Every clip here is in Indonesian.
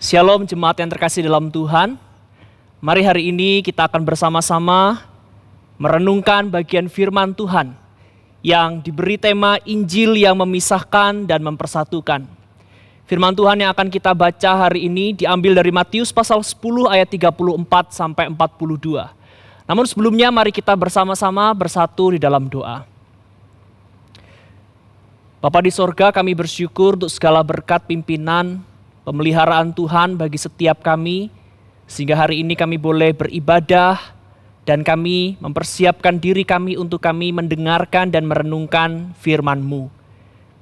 Shalom jemaat yang terkasih dalam Tuhan. Mari hari ini kita akan bersama-sama merenungkan bagian firman Tuhan yang diberi tema Injil yang memisahkan dan mempersatukan. Firman Tuhan yang akan kita baca hari ini diambil dari Matius pasal 10 ayat 34 sampai 42. Namun sebelumnya mari kita bersama-sama bersatu di dalam doa. Bapa di sorga, kami bersyukur untuk segala berkat pimpinan, pemeliharaan Tuhan bagi setiap kami, sehingga hari ini kami boleh beribadah dan kami mempersiapkan diri kami untuk kami mendengarkan dan merenungkan firman-Mu.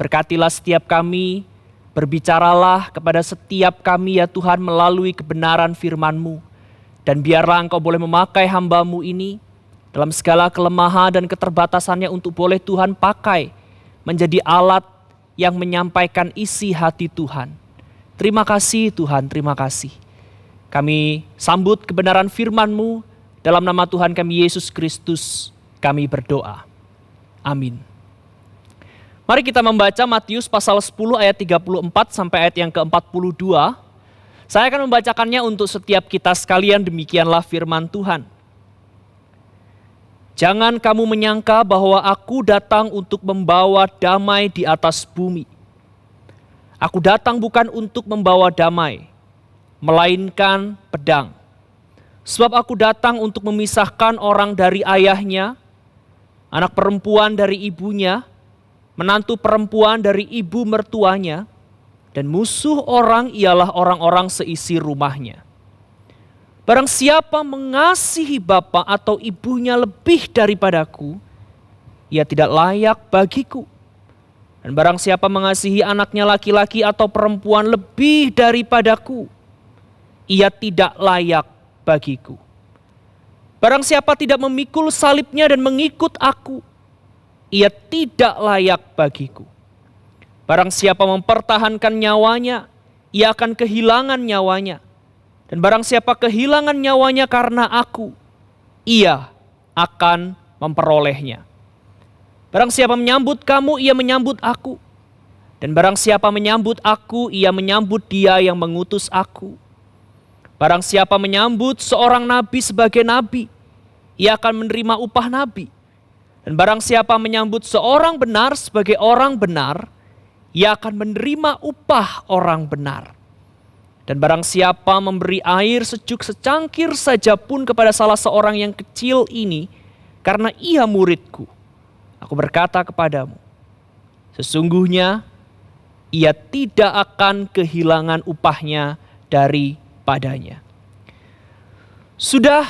Berkatilah setiap kami, berbicaralah kepada setiap kami ya Tuhan melalui kebenaran firman-Mu. Dan biarlah Engkau boleh memakai hamba-Mu ini dalam segala kelemahan dan keterbatasannya untuk boleh Tuhan pakai menjadi alat yang menyampaikan isi hati Tuhan. Terima kasih Tuhan, terima kasih. Kami sambut kebenaran firman-Mu, dalam nama Tuhan kami Yesus Kristus, kami berdoa. Amin. Mari kita membaca Matius pasal 10 ayat 34 sampai ayat yang ke-42. Saya akan membacakannya untuk setiap kita sekalian, demikianlah firman Tuhan. Jangan kamu menyangka bahwa aku datang untuk membawa damai di atas bumi. Aku datang bukan untuk membawa damai, melainkan pedang. Sebab aku datang untuk memisahkan orang dari ayahnya, anak perempuan dari ibunya, menantu perempuan dari ibu mertuanya, dan musuh orang ialah orang-orang seisi rumahnya. Barang siapa mengasihi bapa atau ibunya lebih daripadaku, ia tidak layak bagiku. Dan barang siapa mengasihi anaknya laki-laki atau perempuan lebih daripadaku, ia tidak layak bagiku. Barang siapa tidak memikul salibnya dan mengikut aku, ia tidak layak bagiku. Barang siapa mempertahankan nyawanya, ia akan kehilangan nyawanya. Dan barang siapa kehilangan nyawanya karena aku, ia akan memperolehnya. Barang siapa menyambut kamu, ia menyambut aku. Dan barang siapa menyambut aku, ia menyambut dia yang mengutus aku. Barang siapa menyambut seorang nabi sebagai nabi, ia akan menerima upah nabi. Dan barang siapa menyambut seorang benar sebagai orang benar, ia akan menerima upah orang benar. Dan barang siapa memberi air sejuk secangkir saja pun kepada salah seorang yang kecil ini, karena ia muridku, aku berkata kepadamu, sesungguhnya ia tidak akan kehilangan upahnya daripadanya. Sudah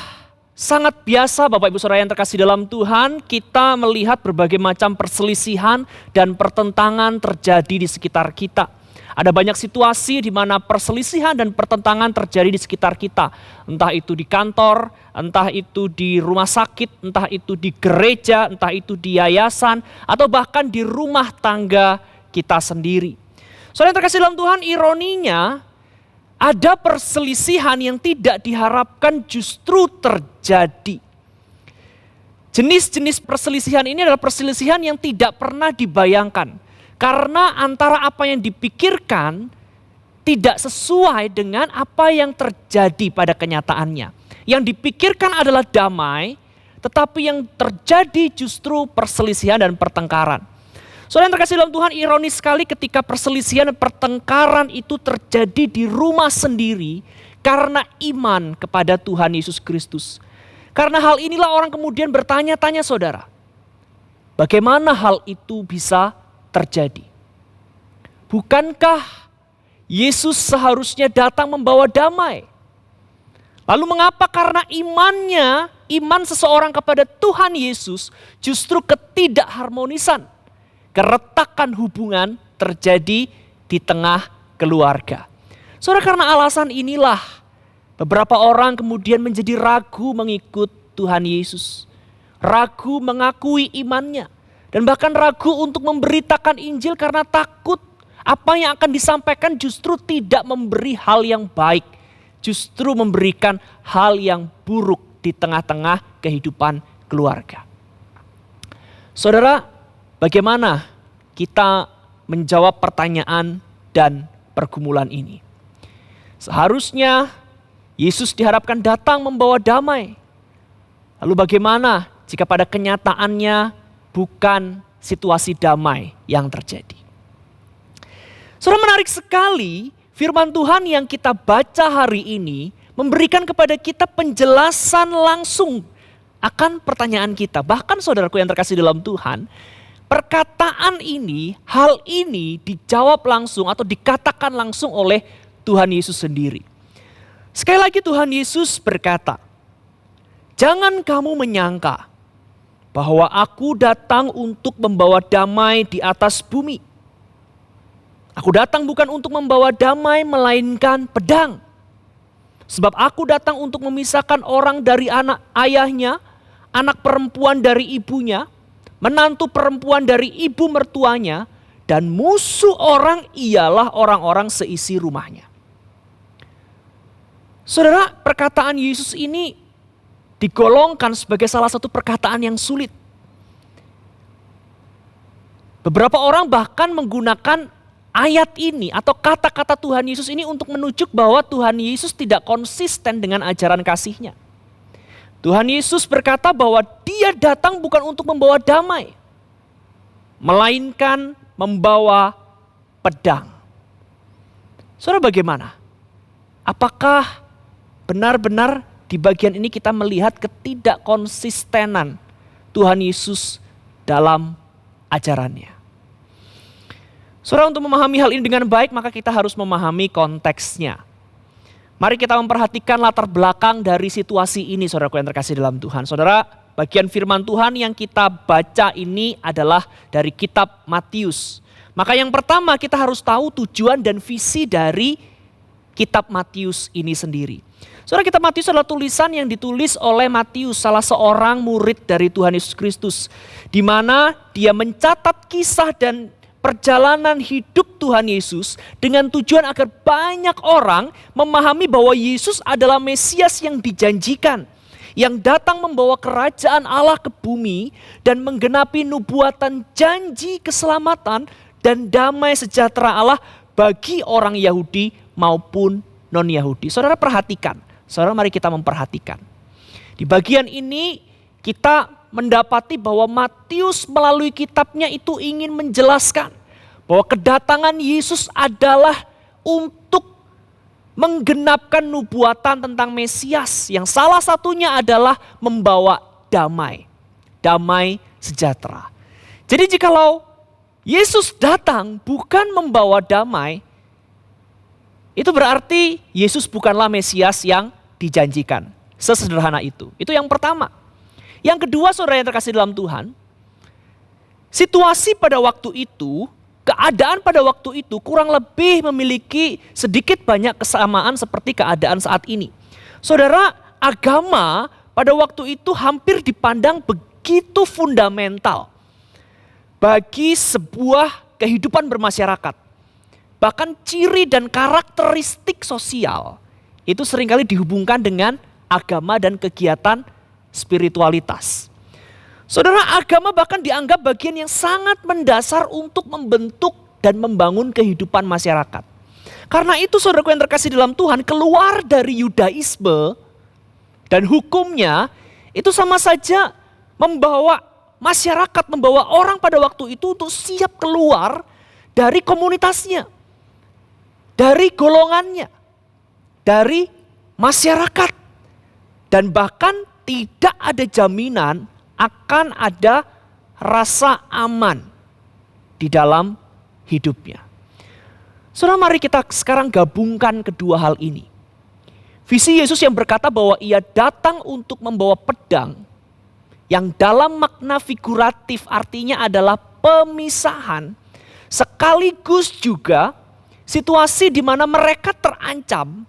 sangat biasa Bapak Ibu Saudara yang terkasih dalam Tuhan, kita melihat berbagai macam perselisihan dan pertentangan terjadi di sekitar kita. Ada banyak situasi di mana perselisihan dan pertentangan terjadi di sekitar kita. Entah itu di kantor, entah itu di rumah sakit, entah itu di gereja, entah itu di yayasan, atau bahkan di rumah tangga kita sendiri. Saudara yang terkasih dalam Tuhan, ironinya ada perselisihan yang tidak diharapkan justru terjadi. Jenis-jenis perselisihan ini adalah perselisihan yang tidak pernah dibayangkan. Karena antara apa yang dipikirkan tidak sesuai dengan apa yang terjadi pada kenyataannya. Yang dipikirkan adalah damai, tetapi yang terjadi justru perselisihan dan pertengkaran. Saudara yang terkasih dalam Tuhan, ironis sekali ketika perselisihan dan pertengkaran itu terjadi di rumah sendiri karena iman kepada Tuhan Yesus Kristus. Karena hal inilah orang kemudian bertanya-tanya saudara, bagaimana hal itu bisa terjadi? Bukankah Yesus seharusnya datang membawa damai? Lalu mengapa karena iman seseorang kepada Tuhan Yesus justru ketidakharmonisan, keretakan hubungan terjadi di tengah keluarga? Saudara, karena alasan inilah beberapa orang kemudian menjadi ragu mengikut Tuhan Yesus. Ragu mengakui imannya. Dan bahkan ragu untuk memberitakan Injil karena takut apa yang akan disampaikan justru tidak memberi hal yang baik. Justru memberikan hal yang buruk di tengah-tengah kehidupan keluarga. Saudara, bagaimana kita menjawab pertanyaan dan pergumulan ini? Seharusnya Yesus diharapkan datang membawa damai. Lalu bagaimana jika pada kenyataannya bukan situasi damai yang terjadi? Saudara, menarik sekali firman Tuhan yang kita baca hari ini memberikan kepada kita penjelasan langsung akan pertanyaan kita. Bahkan saudaraku yang terkasih dalam Tuhan, perkataan ini, hal ini dijawab langsung atau dikatakan langsung oleh Tuhan Yesus sendiri. Sekali lagi Tuhan Yesus berkata, "Jangan kamu menyangka bahwa aku datang untuk membawa damai di atas bumi. Aku datang bukan untuk membawa damai melainkan pedang. Sebab aku datang untuk memisahkan orang dari anak ayahnya, anak perempuan dari ibunya, menantu perempuan dari ibu mertuanya, dan musuh orang ialah orang-orang seisi rumahnya." Saudara, perkataan Yesus ini digolongkan sebagai salah satu perkataan yang sulit. Beberapa orang bahkan menggunakan ayat ini atau kata-kata Tuhan Yesus ini untuk menunjuk bahwa Tuhan Yesus tidak konsisten dengan ajaran kasih-Nya. Tuhan Yesus berkata bahwa Dia datang bukan untuk membawa damai, melainkan membawa pedang. Saudara, bagaimana? Apakah benar-benar di bagian ini kita melihat ketidakkonsistenan Tuhan Yesus dalam ajarannya? Saudara, untuk memahami hal ini dengan baik maka kita harus memahami konteksnya. Mari kita memperhatikan latar belakang dari situasi ini, saudaraku yang terkasih dalam Tuhan. Saudara, bagian firman Tuhan yang kita baca ini adalah dari kitab Matius. Maka yang pertama kita harus tahu tujuan dan visi dari kitab Matius ini sendiri. Saudara, kitab Matius adalah tulisan yang ditulis oleh Matius, salah seorang murid dari Tuhan Yesus Kristus, di mana dia mencatat kisah dan perjalanan hidup Tuhan Yesus dengan tujuan agar banyak orang memahami bahwa Yesus adalah Mesias yang dijanjikan, yang datang membawa kerajaan Allah ke bumi dan menggenapi nubuatan janji keselamatan dan damai sejahtera Allah bagi orang Yahudi maupun non-Yahudi. Saudara, perhatikan. Saudara, mari kita memperhatikan. Di bagian ini kita mendapati bahwa Matius melalui kitabnya itu ingin menjelaskan bahwa kedatangan Yesus adalah untuk menggenapkan nubuatan tentang Mesias yang salah satunya adalah membawa damai, damai sejahtera. Jadi jikalau Yesus datang bukan membawa damai, itu berarti Yesus bukanlah Mesias yang dijanjikan. Sesederhana itu. Itu yang pertama. Yang kedua, saudara yang terkasih dalam Tuhan, situasi pada waktu itu, keadaan pada waktu itu kurang lebih memiliki sedikit banyak kesamaan seperti keadaan saat ini. Saudara, agama pada waktu itu hampir dipandang begitu fundamental bagi sebuah kehidupan bermasyarakat. Bahkan ciri dan karakteristik sosial itu seringkali dihubungkan dengan agama dan kegiatan spiritualitas. Saudara, agama bahkan dianggap bagian yang sangat mendasar untuk membentuk dan membangun kehidupan masyarakat. Karena itu saudaraku yang terkasih dalam Tuhan, keluar dari Yudaisme dan hukumnya itu sama saja membawa masyarakat, membawa orang pada waktu itu untuk siap keluar dari komunitasnya, dari golongannya, dari masyarakat, dan bahkan tidak ada jaminan akan ada rasa aman di dalam hidupnya. Saudara, mari kita sekarang gabungkan kedua hal ini. Visi Yesus yang berkata bahwa Ia datang untuk membawa pedang, yang dalam makna figuratif artinya adalah pemisahan, sekaligus juga situasi di mana mereka terancam,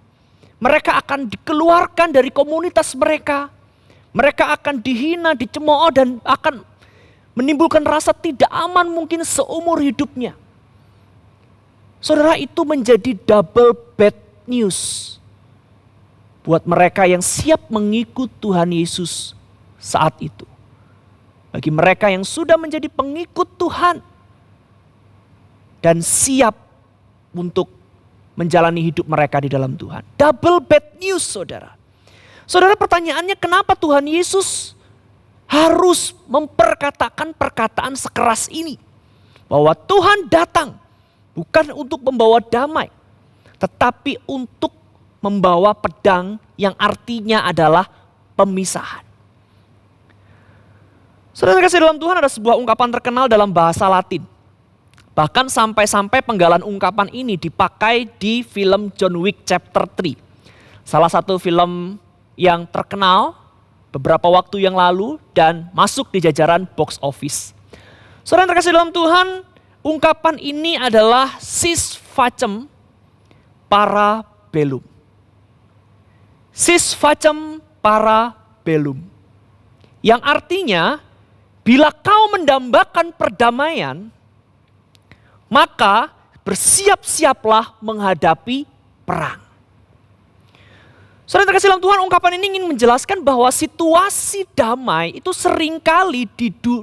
mereka akan dikeluarkan dari komunitas mereka, mereka akan dihina, dicemooh dan akan menimbulkan rasa tidak aman mungkin seumur hidupnya. Saudara, itu menjadi double bad news buat mereka yang siap mengikut Tuhan Yesus saat itu. Bagi mereka yang sudah menjadi pengikut Tuhan dan siap untuk menjalani hidup mereka di dalam Tuhan. Double bad news, saudara. Saudara, pertanyaannya kenapa Tuhan Yesus harus memperkatakan perkataan sekeras ini? Bahwa Tuhan datang bukan untuk membawa damai, tetapi untuk membawa pedang yang artinya adalah pemisahan. Saudara kasih dalam Tuhan, ada sebuah ungkapan terkenal dalam bahasa Latin. Bahkan sampai-sampai penggalan ungkapan ini dipakai di film John Wick Chapter 3. Salah satu film yang terkenal beberapa waktu yang lalu dan masuk di jajaran box office. Saudara yang terkasih dalam Tuhan, ungkapan ini adalah sis facem para bellum. Sis facem para bellum. Yang artinya, bila kau mendambakan perdamaian, maka bersiap-siaplah menghadapi perang. Saudara terkasih dalam Tuhan, ungkapan ini ingin menjelaskan bahwa situasi damai itu seringkali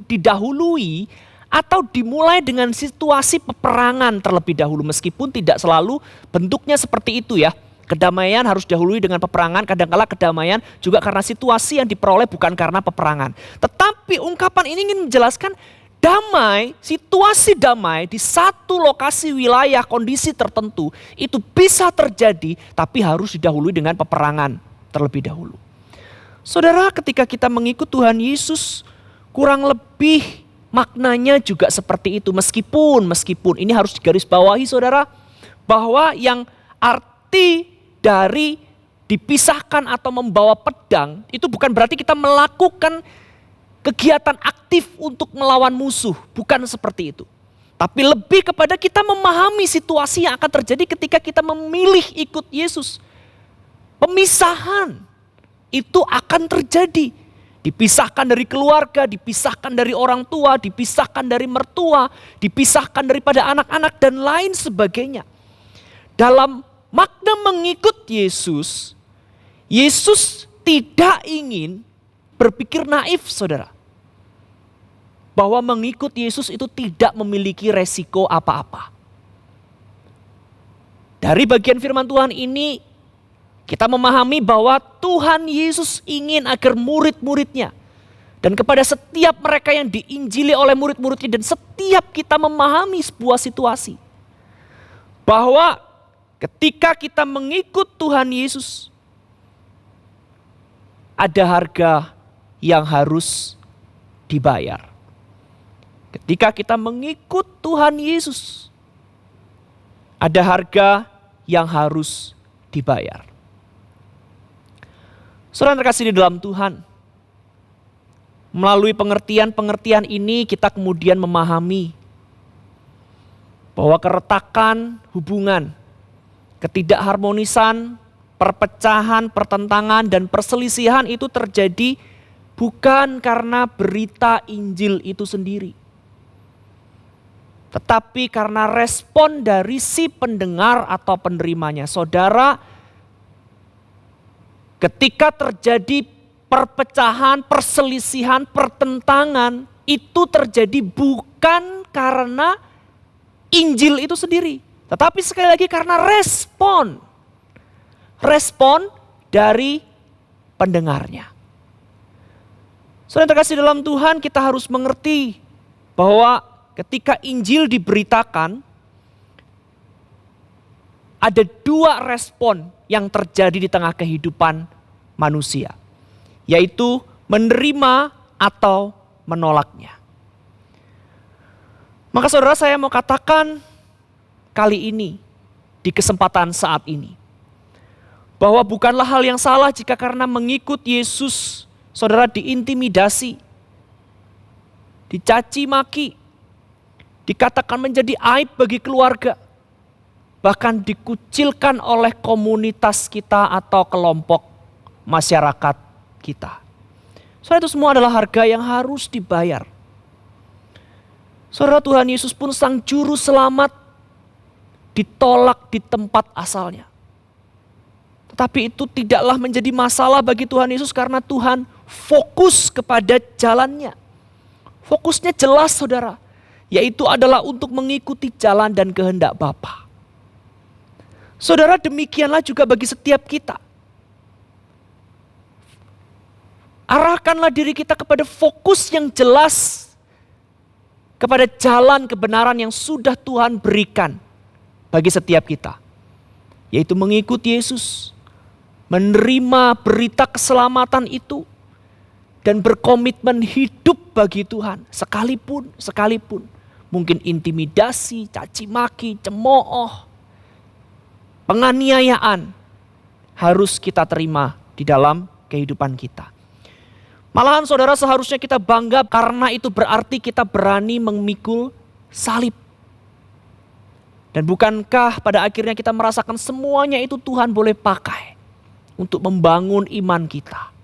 didahului atau dimulai dengan situasi peperangan terlebih dahulu. Meskipun tidak selalu bentuknya seperti itu ya. Kedamaian harus didahului dengan peperangan, kadangkala kedamaian juga karena situasi yang diperoleh bukan karena peperangan. Tetapi ungkapan ini ingin menjelaskan damai, situasi damai di satu lokasi wilayah kondisi tertentu itu bisa terjadi tapi harus didahului dengan peperangan terlebih dahulu. Saudara, ketika kita mengikut Tuhan Yesus kurang lebih maknanya juga seperti itu. Meskipun ini harus digarisbawahi saudara, bahwa yang arti dari dipisahkan atau membawa pedang itu bukan berarti kita melakukan kegiatan aktif untuk melawan musuh, bukan seperti itu. Tapi lebih kepada kita memahami situasi yang akan terjadi ketika kita memilih ikut Yesus. Pemisahan itu akan terjadi. Dipisahkan dari keluarga, dipisahkan dari orang tua, dipisahkan dari mertua, dipisahkan daripada anak-anak dan lain sebagainya. Dalam makna mengikut Yesus, Yesus tidak ingin berpikir naif saudara. Bahwa mengikut Yesus itu tidak memiliki resiko apa-apa. Dari bagian firman Tuhan ini kita memahami bahwa Tuhan Yesus ingin agar murid-muridnya dan kepada setiap mereka yang diinjili oleh murid-muridnya dan setiap kita memahami sebuah situasi. Bahwa ketika kita mengikut Tuhan Yesus ada harga yang harus dibayar. Ketika kita mengikut Tuhan Yesus, ada harga yang harus dibayar. Saudara terkasih di dalam Tuhan, melalui pengertian-pengertian ini kita kemudian memahami bahwa keretakan hubungan, ketidakharmonisan, perpecahan, pertentangan, dan perselisihan itu terjadi bukan karena berita Injil itu sendiri. Tetapi karena respon dari si pendengar atau penerimanya. Saudara, ketika terjadi perpecahan, perselisihan, pertentangan, itu terjadi bukan karena Injil itu sendiri. Tetapi sekali lagi karena respon dari pendengarnya. Saudara terkasih dalam Tuhan, kita harus mengerti bahwa ketika Injil diberitakan, ada dua respon yang terjadi di tengah kehidupan manusia, yaitu menerima atau menolaknya. Maka saudara, saya mau katakan kali ini, di kesempatan saat ini, bahwa bukanlah hal yang salah jika karena mengikut Yesus, saudara diintimidasi, dicaci maki, dikatakan menjadi aib bagi keluarga, bahkan dikucilkan oleh komunitas kita atau kelompok masyarakat kita. Saudara, itu semua adalah harga yang harus dibayar. Saudara, Tuhan Yesus pun sang juru selamat ditolak di tempat asalnya. Tetapi itu tidaklah menjadi masalah bagi Tuhan Yesus karena Tuhan fokus kepada jalannya. Fokusnya jelas saudara, yaitu adalah untuk mengikuti jalan dan kehendak Bapa. Saudara, demikianlah juga bagi setiap kita. Arahkanlah diri kita kepada fokus yang jelas, kepada jalan kebenaran yang sudah Tuhan berikan bagi setiap kita. Yaitu mengikuti Yesus, menerima berita keselamatan itu, dan berkomitmen hidup bagi Tuhan. Sekalipun, mungkin intimidasi, caci maki, cemooh, penganiayaan harus kita terima di dalam kehidupan kita. Malahan saudara, seharusnya kita bangga karena itu berarti kita berani memikul salib. Dan bukankah pada akhirnya kita merasakan semuanya itu Tuhan boleh pakai untuk membangun iman kita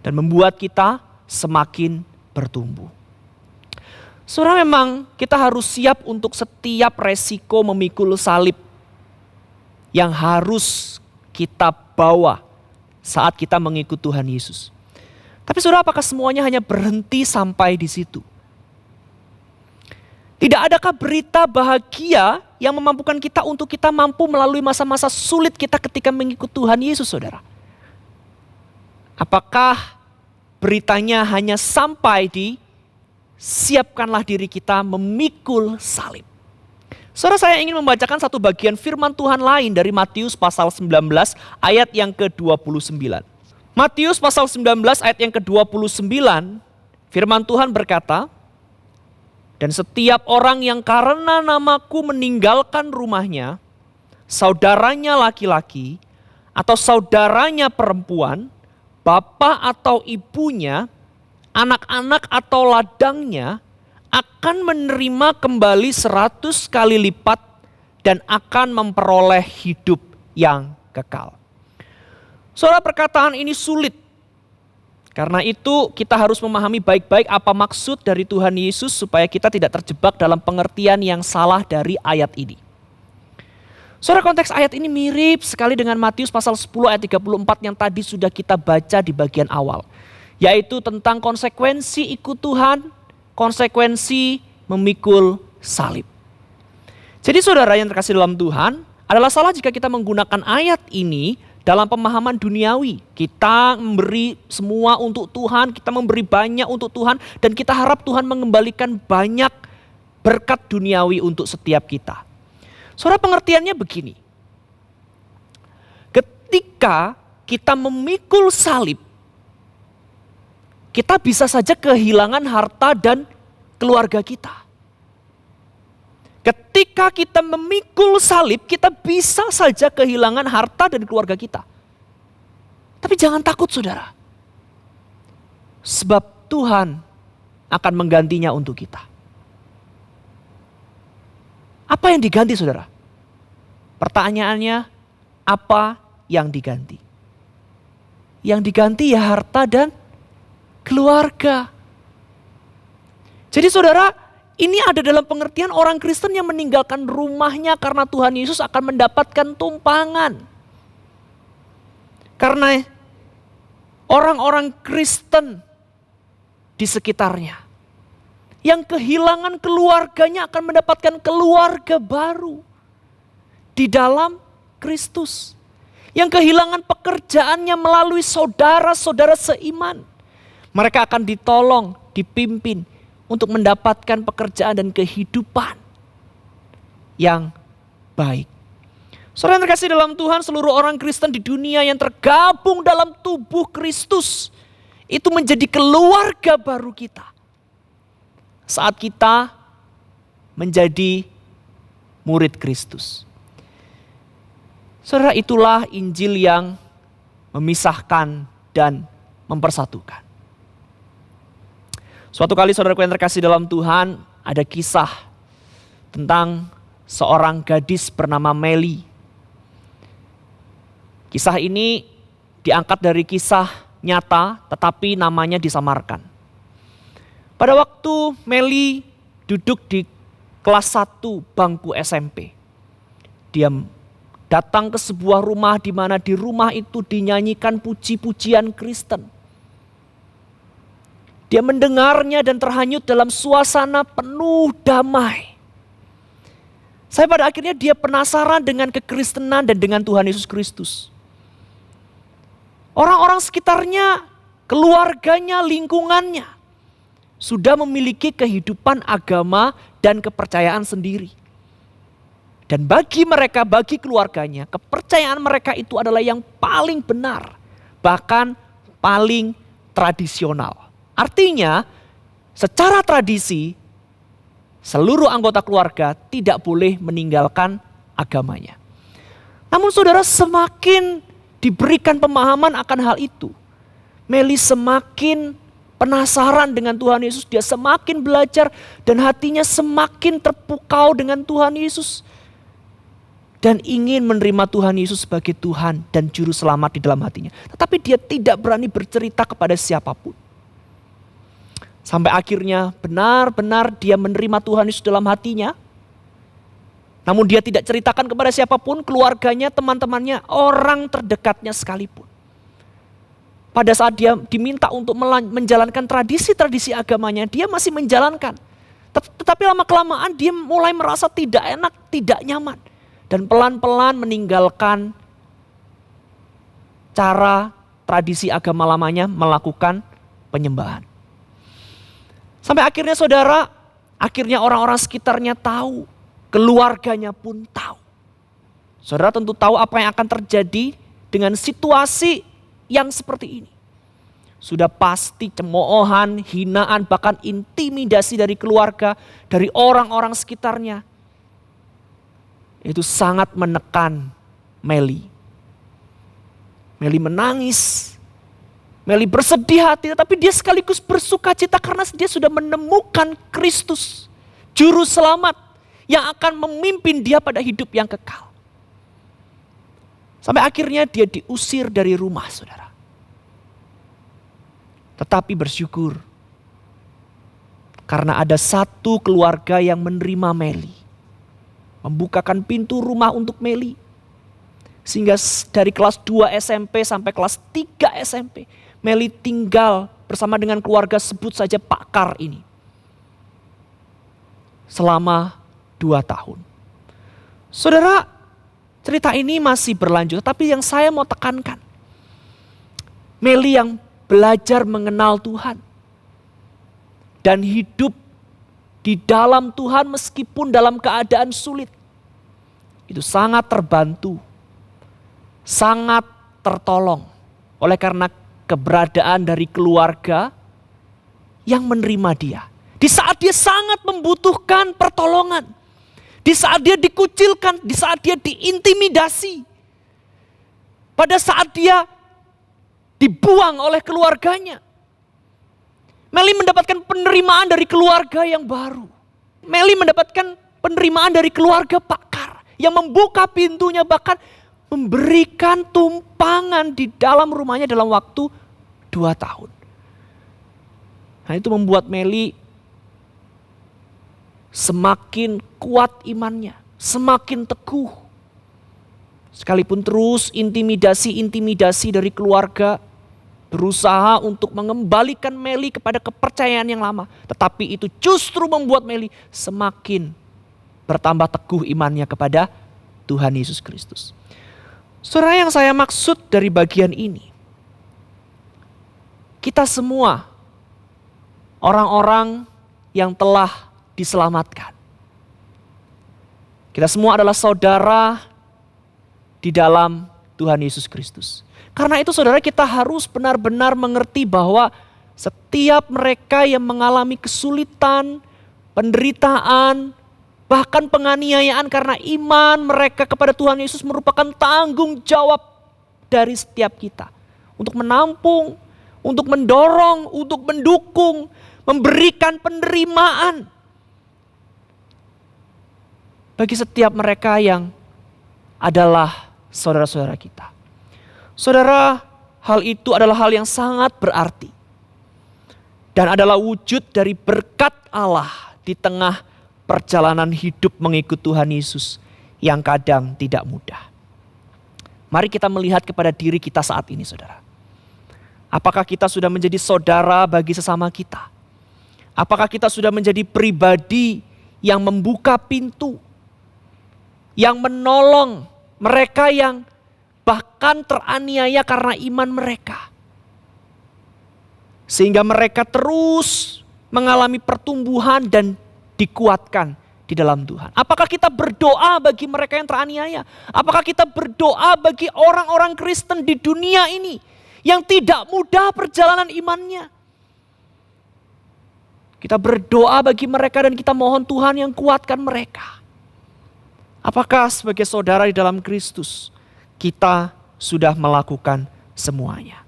dan membuat kita semakin bertumbuh. Saudara, memang kita harus siap untuk setiap resiko memikul salib yang harus kita bawa saat kita mengikut Tuhan Yesus. Tapi saudara, apakah semuanya hanya berhenti sampai di situ? Tidak adakah berita bahagia yang memampukan kita untuk kita mampu melalui masa-masa sulit kita ketika mengikut Tuhan Yesus, saudara? Apakah beritanya hanya sampai di siapkanlah diri kita memikul salib? Saudara, saya ingin membacakan satu bagian firman Tuhan lain dari Matius pasal 19 ayat yang ke-29. Matius pasal 19 ayat yang ke-29, firman Tuhan berkata, "Dan setiap orang yang karena namaku meninggalkan rumahnya, saudaranya laki-laki atau saudaranya perempuan, bapak atau ibunya, anak-anak atau ladangnya, akan menerima kembali 100 kali lipat dan akan memperoleh hidup yang kekal." Saudara, perkataan ini sulit. Karena itu kita harus memahami baik-baik apa maksud dari Tuhan Yesus supaya kita tidak terjebak dalam pengertian yang salah dari ayat ini. Saudara, konteks ayat ini mirip sekali dengan Matius pasal 10 ayat 34 yang tadi sudah kita baca di bagian awal. Yaitu tentang konsekuensi ikut Tuhan, konsekuensi memikul salib. Jadi saudara yang terkasih dalam Tuhan, adalah salah jika kita menggunakan ayat ini dalam pemahaman duniawi. Kita memberi semua untuk Tuhan, kita memberi banyak untuk Tuhan, dan kita harap Tuhan mengembalikan banyak berkat duniawi untuk setiap kita. Saudara, pengertiannya begini. Ketika kita memikul salib, kita bisa saja kehilangan harta dan keluarga kita. Ketika kita memikul salib, kita bisa saja kehilangan harta dan keluarga kita. Tapi jangan takut, saudara. Sebab Tuhan akan menggantinya untuk kita. Apa yang diganti, saudara? Pertanyaannya, apa yang diganti? Yang diganti ya harta dan keluarga. Jadi saudara, ini ada dalam pengertian orang Kristen yang meninggalkan rumahnya karena Tuhan Yesus akan mendapatkan tumpangan. Karena orang-orang Kristen di sekitarnya yang kehilangan keluarganya akan mendapatkan keluarga baru di dalam Kristus. Yang kehilangan pekerjaannya melalui saudara-saudara seiman. Mereka akan ditolong, dipimpin untuk mendapatkan pekerjaan dan kehidupan yang baik. Saudara yang terkasih dalam Tuhan, seluruh orang Kristen di dunia yang tergabung dalam tubuh Kristus itu menjadi keluarga baru kita. Saat kita menjadi murid Kristus. Saudara, itulah Injil yang memisahkan dan mempersatukan. Suatu kali saudaraku yang terkasih dalam Tuhan, ada kisah tentang seorang gadis bernama Meli. Kisah ini diangkat dari kisah nyata tetapi namanya disamarkan. Pada waktu Meli duduk di kelas 1 bangku SMP. Dia datang ke sebuah rumah di mana di rumah itu dinyanyikan puji-pujian Kristen. Dia mendengarnya dan terhanyut dalam suasana penuh damai. Saya pada akhirnya dia penasaran dengan kekristenan dan dengan Tuhan Yesus Kristus. Orang-orang sekitarnya, keluarganya, lingkungannya sudah memiliki kehidupan agama dan kepercayaan sendiri. Dan bagi mereka, bagi keluarganya, kepercayaan mereka itu adalah yang paling benar, bahkan paling tradisional. Artinya, secara tradisi, seluruh anggota keluarga tidak boleh meninggalkan agamanya. Namun saudara, semakin diberikan pemahaman akan hal itu, Meli semakin penasaran dengan Tuhan Yesus. Dia semakin belajar dan hatinya semakin terpukau dengan Tuhan Yesus. Dan ingin menerima Tuhan Yesus sebagai Tuhan dan Juru Selamat di dalam hatinya. Tetapi dia tidak berani bercerita kepada siapapun. Sampai akhirnya benar-benar dia menerima Tuhan Yesus dalam hatinya. Namun dia tidak ceritakan kepada siapapun, keluarganya, teman-temannya, orang terdekatnya sekalipun. Pada saat dia diminta untuk menjalankan tradisi-tradisi agamanya, dia masih menjalankan. Tetapi lama-kelamaan dia mulai merasa tidak enak, tidak nyaman. Dan pelan-pelan meninggalkan cara tradisi agama lamanya melakukan penyembahan. Sampai akhirnya saudara, akhirnya orang-orang sekitarnya tahu, keluarganya pun tahu. Saudara tentu tahu apa yang akan terjadi dengan situasi yang seperti ini. Sudah pasti cemoohan, hinaan, bahkan intimidasi dari keluarga, dari orang-orang sekitarnya. Itu sangat menekan Meli. Meli menangis. Meli bersedih hati, tapi dia sekaligus bersuka cita karena dia sudah menemukan Kristus, Juru Selamat yang akan memimpin dia pada hidup yang kekal. Sampai akhirnya dia diusir dari rumah, saudara. Tetapi bersyukur karena ada satu keluarga yang menerima Meli, membukakan pintu rumah untuk Meli. Sehingga dari kelas 2 SMP sampai kelas 3 SMP, Meli tinggal bersama dengan keluarga, sebut saja Pak Kar ini, selama 2 tahun. Saudara, cerita ini masih berlanjut, tapi yang saya mau tekankan, Meli yang belajar mengenal Tuhan dan hidup di dalam Tuhan meskipun dalam keadaan sulit, itu sangat terbantu, sangat tertolong oleh karena keberadaan dari keluarga yang menerima dia. Di saat dia sangat membutuhkan pertolongan, di saat dia dikucilkan, di saat dia diintimidasi, pada saat dia dibuang oleh keluarganya, Meli mendapatkan penerimaan dari keluarga yang baru. Meli mendapatkan penerimaan dari keluarga Pak Kar yang membuka pintunya, bahkan memberikan tumpangan di dalam rumahnya dalam waktu 2 tahun. Nah, itu membuat Meli semakin kuat imannya, semakin teguh. Sekalipun terus intimidasi dari keluarga berusaha untuk mengembalikan Meli kepada kepercayaan yang lama, tetapi itu justru membuat Meli semakin bertambah teguh imannya kepada Tuhan Yesus Kristus. Saudara, yang saya maksud dari bagian ini, kita semua orang-orang yang telah diselamatkan. Kita semua adalah saudara di dalam Tuhan Yesus Kristus. Karena itu saudara, kita harus benar-benar mengerti bahwa setiap mereka yang mengalami kesulitan, penderitaan, bahkan penganiayaan karena iman mereka kepada Tuhan Yesus merupakan tanggung jawab dari setiap kita. Untuk menampung, untuk mendorong, untuk mendukung, memberikan penerimaan bagi setiap mereka yang adalah saudara-saudara kita. Saudara, hal itu adalah hal yang sangat berarti. Dan adalah wujud dari berkat Allah di tengah perjalanan hidup mengikut Tuhan Yesus yang kadang tidak mudah. Mari kita melihat kepada diri kita saat ini, saudara. Apakah kita sudah menjadi saudara bagi sesama kita? Apakah kita sudah menjadi pribadi yang membuka pintu yang menolong mereka yang bahkan teraniaya karena iman mereka. Sehingga mereka terus mengalami pertumbuhan dan dikuatkan di dalam Tuhan. Apakah kita berdoa bagi mereka yang teraniaya? Apakah kita berdoa bagi orang-orang Kristen di dunia ini yang tidak mudah perjalanan imannya? Kita berdoa bagi mereka dan kita mohon Tuhan yang kuatkan mereka. Apakah sebagai saudara di dalam Kristus kita sudah melakukan semuanya?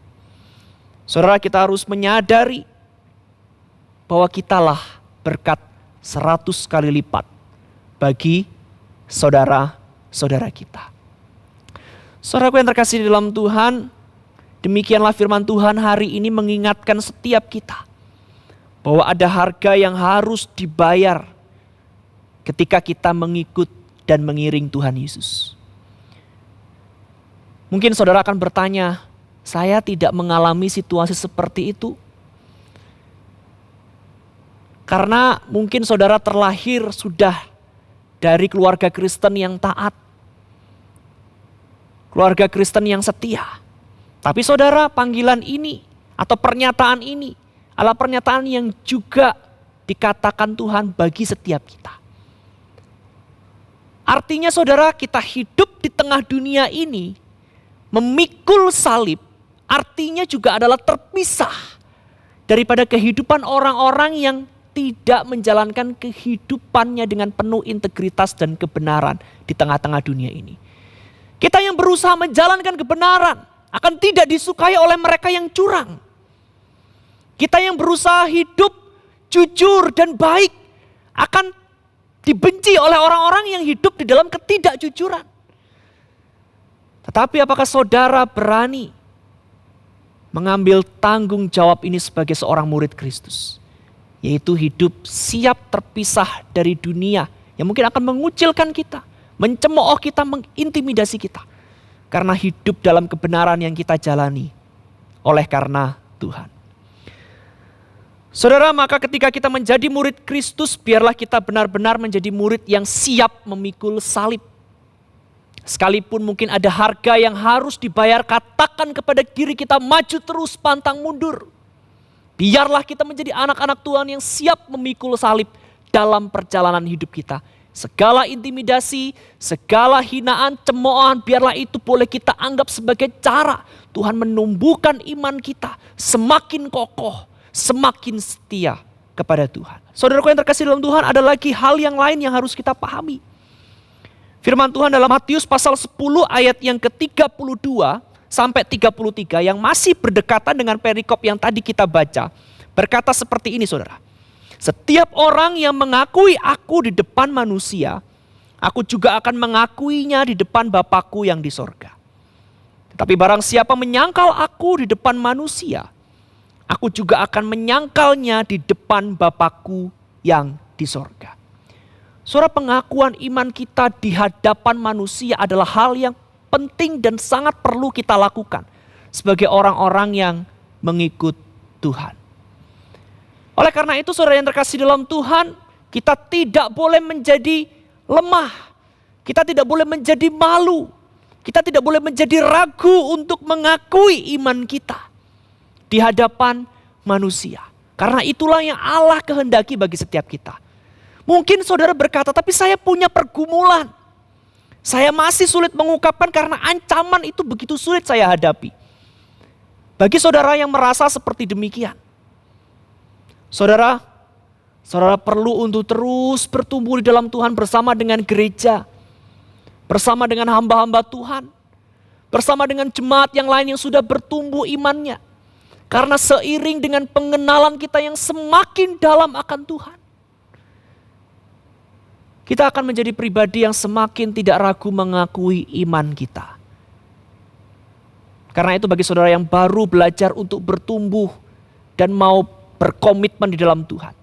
Saudara, kita harus menyadari bahwa kitalah berkat 100 kali lipat bagi saudara-saudara kita. Saudaraku yang terkasih di dalam Tuhan, demikianlah firman Tuhan hari ini mengingatkan setiap kita bahwa ada harga yang harus dibayar ketika kita mengikut dan mengiring Tuhan Yesus. Mungkin saudara akan bertanya, saya tidak mengalami situasi seperti itu. Karena mungkin saudara terlahir sudah dari keluarga Kristen yang taat. Keluarga Kristen yang setia. Tapi saudara, panggilan ini atau pernyataan ini adalah pernyataan yang juga dikatakan Tuhan bagi setiap kita. Artinya saudara, kita hidup di tengah dunia ini memikul salib, artinya juga adalah terpisah daripada kehidupan orang-orang yang tidak menjalankan kehidupannya dengan penuh integritas dan kebenaran di tengah-tengah dunia ini. Kita yang berusaha menjalankan kebenaran akan tidak disukai oleh mereka yang curang. Kita yang berusaha hidup jujur dan baik akan dibenci oleh orang-orang yang hidup di dalam ketidakjujuran. Tetapi apakah saudara berani mengambil tanggung jawab ini sebagai seorang murid Kristus? Yaitu hidup siap terpisah dari dunia yang mungkin akan mengucilkan kita, mencemooh kita, mengintimidasi kita. Karena hidup dalam kebenaran yang kita jalani oleh karena Tuhan. Saudara, maka ketika kita menjadi murid Kristus, biarlah kita benar-benar menjadi murid yang siap memikul salib. Sekalipun mungkin ada harga yang harus dibayar, katakan kepada diri kita, maju terus, pantang mundur. Biarlah kita menjadi anak-anak Tuhan yang siap memikul salib dalam perjalanan hidup kita. Segala intimidasi, segala hinaan, cemoohan, biarlah itu boleh kita anggap sebagai cara Tuhan menumbuhkan iman kita semakin kokoh, semakin setia kepada Tuhan. Saudaraku yang terkasih dalam Tuhan, ada lagi hal yang lain yang harus kita pahami. Firman Tuhan dalam Matius pasal 10 ayat yang ke-32 sampai 33 yang masih berdekatan dengan perikop yang tadi kita baca. Berkata seperti ini saudara. Setiap orang yang mengakui aku di depan manusia, aku juga akan mengakuinya di depan Bapakku yang di sorga. Tetapi barang siapa menyangkal aku di depan manusia, aku juga akan menyangkalnya di depan Bapakku yang di sorga. Saudara, pengakuan iman kita di hadapan manusia adalah hal yang penting dan sangat perlu kita lakukan sebagai orang-orang yang mengikut Tuhan. Oleh karena itu saudara yang terkasih dalam Tuhan, kita tidak boleh menjadi lemah. Kita tidak boleh menjadi malu. Kita tidak boleh menjadi ragu untuk mengakui iman kita di hadapan manusia. Karena itulah yang Allah kehendaki bagi setiap kita. Mungkin saudara berkata, tapi saya punya pergumulan. Saya masih sulit mengungkapkan karena ancaman itu begitu sulit saya hadapi. Bagi saudara yang merasa seperti demikian, saudara perlu untuk terus bertumbuh di dalam Tuhan bersama dengan gereja, bersama dengan hamba-hamba Tuhan, bersama dengan jemaat yang lain yang sudah bertumbuh imannya. Karena seiring dengan pengenalan kita yang semakin dalam akan Tuhan, kita akan menjadi pribadi yang semakin tidak ragu mengakui iman kita. Karena itu bagi saudara yang baru belajar untuk bertumbuh dan mau berkomitmen di dalam Tuhan,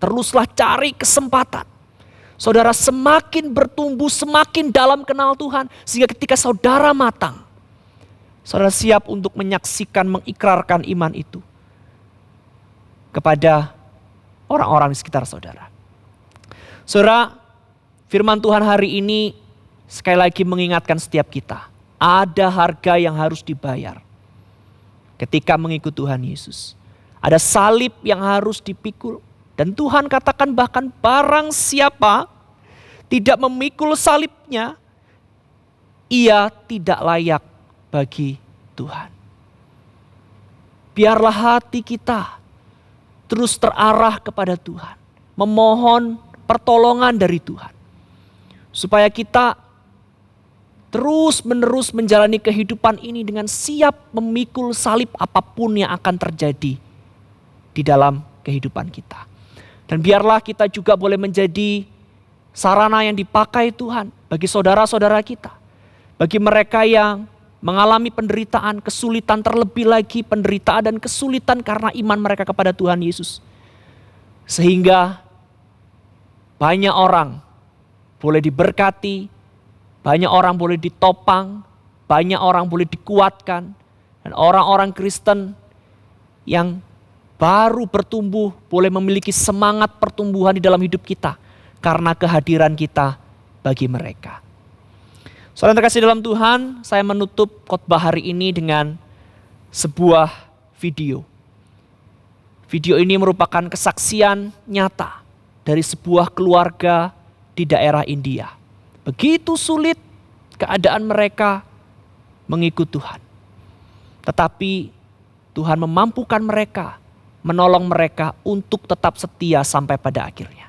teruslah cari kesempatan. Saudara semakin bertumbuh, semakin dalam kenal Tuhan, sehingga ketika saudara matang, saudara siap untuk menyaksikan, mengikrarkan iman itu kepada orang-orang di sekitar saudara. Saudara, firman Tuhan hari ini sekali lagi mengingatkan setiap kita, ada harga yang harus dibayar ketika mengikut Tuhan Yesus. Ada salib yang harus dipikul. Dan Tuhan katakan bahkan barang siapa tidak memikul salibnya, ia tidak layak bagi Tuhan. Biarlah hati kita terus terarah kepada Tuhan, memohon pertolongan dari Tuhan, supaya kita terus-menerus menjalani kehidupan ini dengan siap memikul salib apapun yang akan terjadi di dalam kehidupan kita. Dan biarlah kita juga boleh menjadi sarana yang dipakai Tuhan bagi saudara-saudara kita, bagi mereka yang mengalami penderitaan, kesulitan, terlebih lagi penderitaan dan kesulitan karena iman mereka kepada Tuhan Yesus. Sehingga banyak orang boleh diberkati, banyak orang boleh ditopang, banyak orang boleh dikuatkan. Dan orang-orang Kristen yang baru bertumbuh boleh memiliki semangat pertumbuhan di dalam hidup kita karena kehadiran kita bagi mereka. Saudara yang terkasih dalam Tuhan, saya menutup khotbah hari ini dengan sebuah video. Video ini merupakan kesaksian nyata dari sebuah keluarga di daerah India. Begitu sulit keadaan mereka mengikut Tuhan. Tetapi Tuhan memampukan mereka, menolong mereka untuk tetap setia sampai pada akhirnya.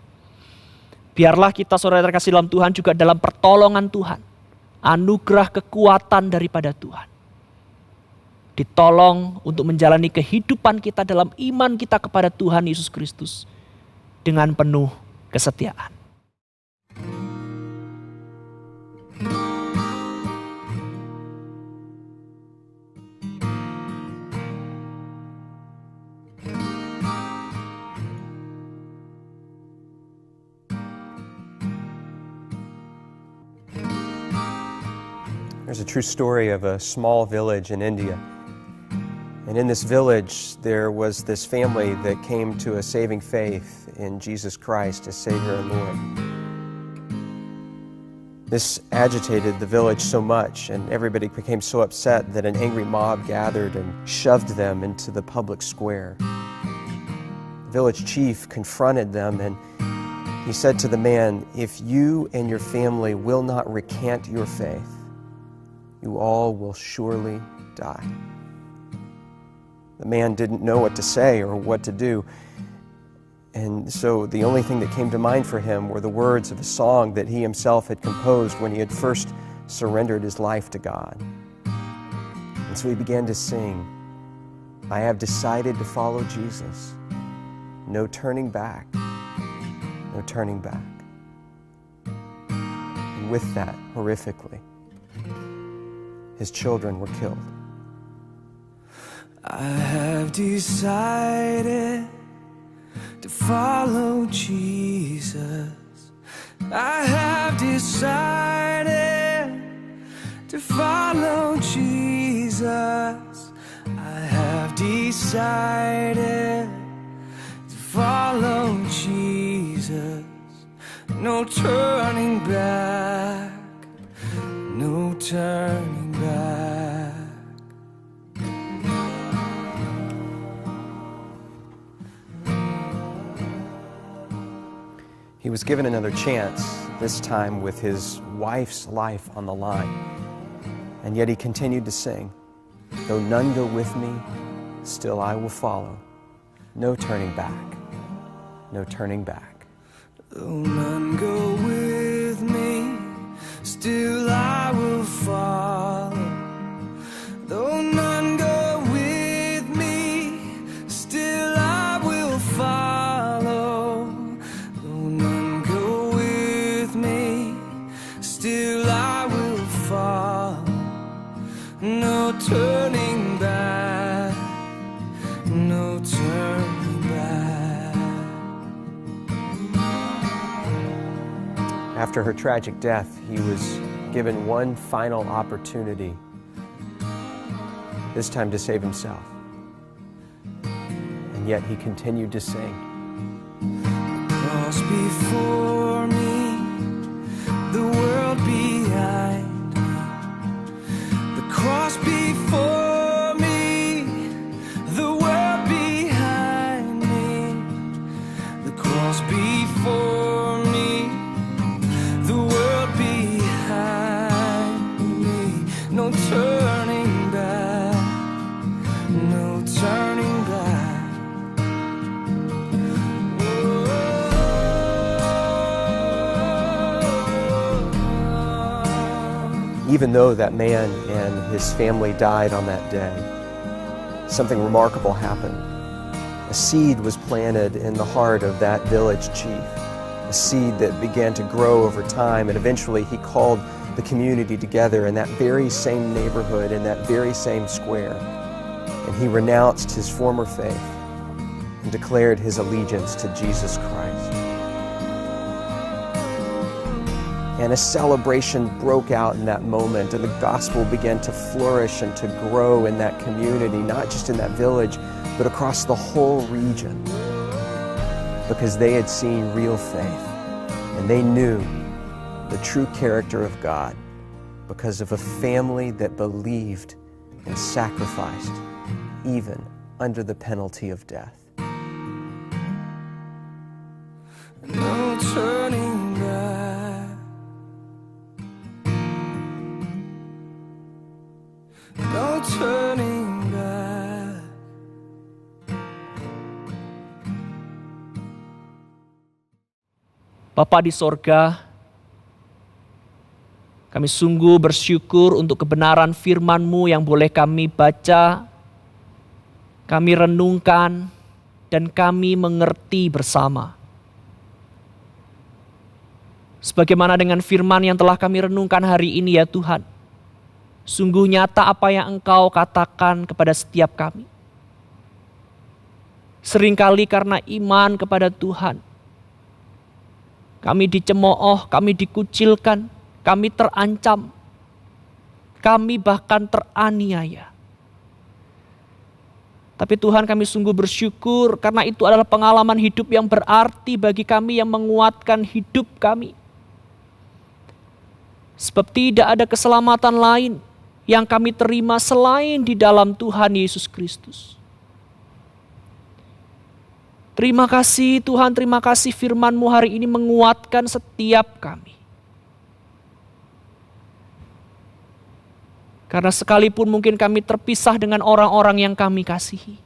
Biarlah kita saudara terkasih dalam Tuhan juga dalam pertolongan Tuhan, anugerah kekuatan daripada Tuhan, ditolong untuk menjalani kehidupan kita dalam iman kita kepada Tuhan Yesus Kristus dengan penuh kesetiaan. There's a true story of a small village in India. And in this village, there was this family that came to a saving faith in Jesus Christ as Savior and Lord. This agitated the village so much, and everybody became so upset that an angry mob gathered and shoved them into the public square. The village chief confronted them, and he said to the man, "If you and your family will not recant your faith, you all will surely die." The man didn't know what to say or what to do. And so the only thing that came to mind for him were the words of a song that he himself had composed when he had first surrendered his life to God. And so he began to sing, "I have decided to follow Jesus. No turning back, no turning back." And with that, horrifically, his children were killed. I have decided to follow Jesus. I have decided to follow Jesus. I have decided to follow Jesus. No turning back, no turning back. He was given another chance, this time with his wife's life on the line. And yet he continued to sing, "Though none go with me, still I will follow. No turning back, no turning back." Though none go with me, still I will follow. Though none go with me, still I will follow. Though none go with me, still I will follow. No turning back, no turning back. After her tragic death, he was given one final opportunity, this time to save himself. And yet he continued to sing. Cross before me, the world behind. even though that man and his family died on that day, something remarkable happened. A seed was planted in the heart of that village chief, a seed that began to grow over time, and eventually he called the community together in that very same neighborhood, in that very same square, and he renounced his former faith and declared his allegiance to Jesus Christ. And a celebration broke out in that moment, and the gospel began to flourish and to grow in that community, not just in that village, but across the whole region, because they had seen real faith, and they knew the true character of God because of a family that believed and sacrificed, even under the penalty of death. No turning back. No turning back. Bapa di sorga, kami sungguh bersyukur untuk kebenaran firman-Mu yang boleh kami baca, kami renungkan, dan kami mengerti bersama. Sebagaimana dengan firman yang telah kami renungkan hari ini ya Tuhan, sungguh nyata apa yang Engkau katakan kepada setiap kami. Seringkali karena iman kepada Tuhan, kami dicemooh, kami dikucilkan, kami terancam, kami bahkan teraniaya. Tapi Tuhan, kami sungguh bersyukur karena itu adalah pengalaman hidup yang berarti bagi kami, yang menguatkan hidup kami. Sebab tidak ada keselamatan lain yang kami terima selain di dalam Tuhan Yesus Kristus. Terima kasih Tuhan, terima kasih firman-Mu hari ini menguatkan setiap kami. Karena sekalipun mungkin kami terpisah dengan orang-orang yang kami kasihi,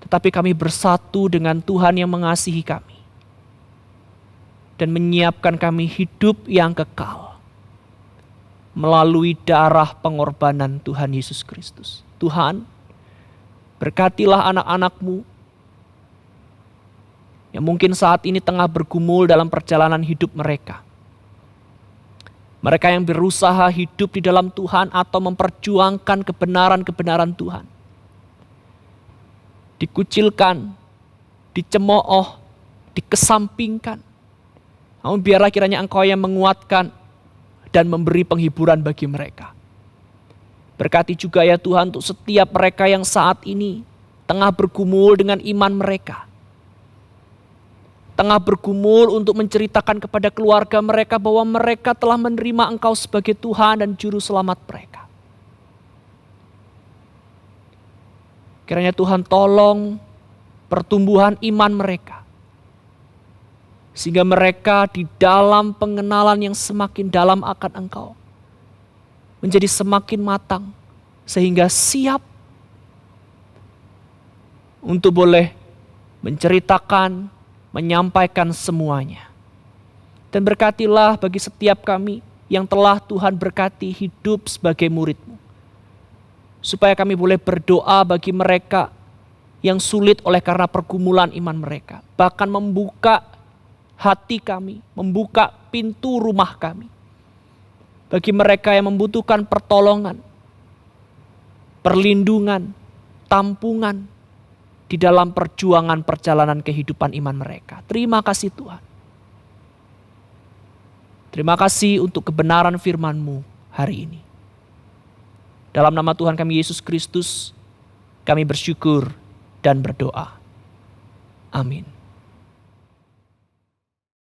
tetapi kami bersatu dengan Tuhan yang mengasihi kami dan menyiapkan kami hidup yang kekal melalui darah pengorbanan Tuhan Yesus Kristus. Tuhan, berkatilah anak-anak-Mu yang mungkin saat ini tengah bergumul dalam perjalanan hidup mereka. Mereka yang berusaha hidup di dalam Tuhan atau memperjuangkan kebenaran-kebenaran Tuhan. Dikucilkan, dicemooh, dikesampingkan. Namun biarlah kiranya Engkau yang menguatkan dan memberi penghiburan bagi mereka. Berkati juga ya Tuhan untuk setiap mereka yang saat ini tengah bergumul dengan iman mereka. Tengah bergumul untuk menceritakan kepada keluarga mereka bahwa mereka telah menerima Engkau sebagai Tuhan dan Juru Selamat mereka. Kiranya Tuhan tolong pertumbuhan iman mereka, sehingga mereka di dalam pengenalan yang semakin dalam akan Engkau menjadi semakin matang, sehingga siap untuk boleh menceritakan, menyampaikan semuanya. Dan berkatilah bagi setiap kami yang telah Tuhan berkati hidup sebagai murid-Mu. Supaya kami boleh berdoa bagi mereka yang sulit oleh karena pergumulan iman mereka. Bahkan membuka hati kami, membuka pintu rumah kami. Bagi mereka yang membutuhkan pertolongan, perlindungan, tampungan, di dalam perjuangan perjalanan kehidupan iman mereka. Terima kasih Tuhan. Terima kasih untuk kebenaran firman-Mu hari ini. Dalam nama Tuhan kami Yesus Kristus, kami bersyukur dan berdoa. Amin.